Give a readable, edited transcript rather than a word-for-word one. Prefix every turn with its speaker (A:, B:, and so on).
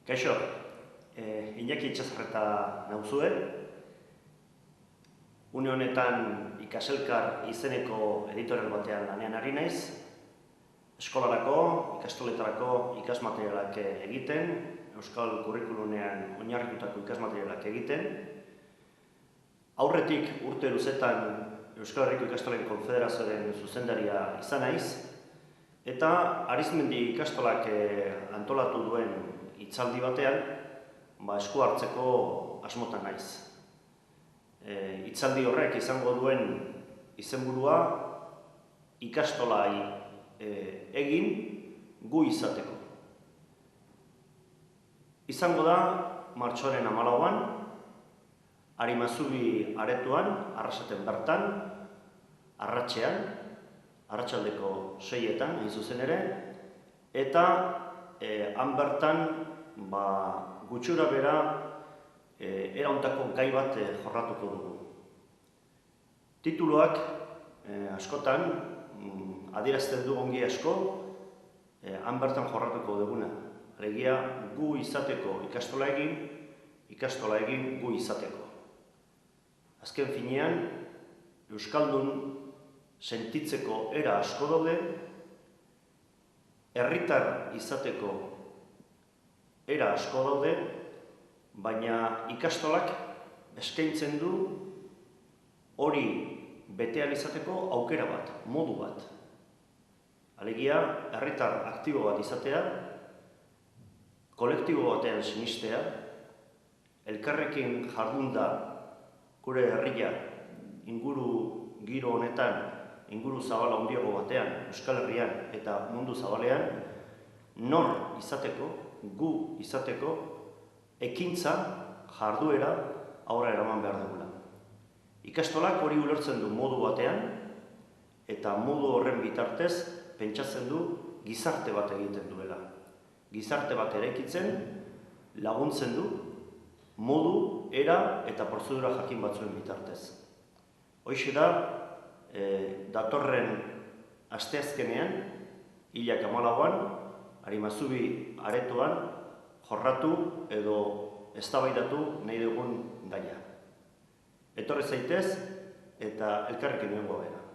A: Kaixo, Iñaki Itxasarreta nauzue. Une honetan Ikaselkar izeneko editorial batean lanean ari naiz. Eskolarako, ikastoletarako ikasmaterialak egiten, Euskal Kurrikulumean oinarritutako ikasmaterialak egiten. Aurretik urte luzetan Euskal Herriko Ikastolen Konfederazioaren zuzendaria izan naiz, eta Arizmendi ikastolak antolatu duen hitzaldi batean, esku hartzeko asmotan naiz. Hitzaldi horrek izango duen izenburua ikastolai egin gu izateko. Izango da martxoaren 14an, Arimazubi aretoan, Arrasaten bertan, arratsean, arratsaldeko 6etan, hain zuzen ere, eta han bertan gutxura bera era hontako gai bat jorratuko dugu. Tituluak askotan adierazten du ongi asko han bertan jorratuko duguna. Alegia gu izateko ikastola egin gu izateko. Azken finean, euskaldun sentitzeko era asko daude, herritar izateko era asko daude, baina ikastolak eskaintzen du hori betean izateko aukera bat, modu bat. Alegia, herritar aktibo bat izatea, kolektibo batean sinistea, elkarrekin jardunda gure herria inguru giro honetan, inguru zabala handiago batean, Euskal Herrian eta mundu zabalean, nor izateko, gu izateko, ekintza, jarduera aurrera eraman behar dugula. Ikastolak hori ulertzen du modu batean, eta modu horren bitartez pentsatzen du gizarte bat egiten duela. Gizarte bat eraikitzen laguntzen du modu, era eta prozedura jakin batzuen bitartez. Hoxe da, datorren asteazkenean, hilak 14an, Arimazubi aretoan, jorratu edo eztabaidatu nahi dugun gaia. Etorri zaitez eta elkarrekin egongo gara.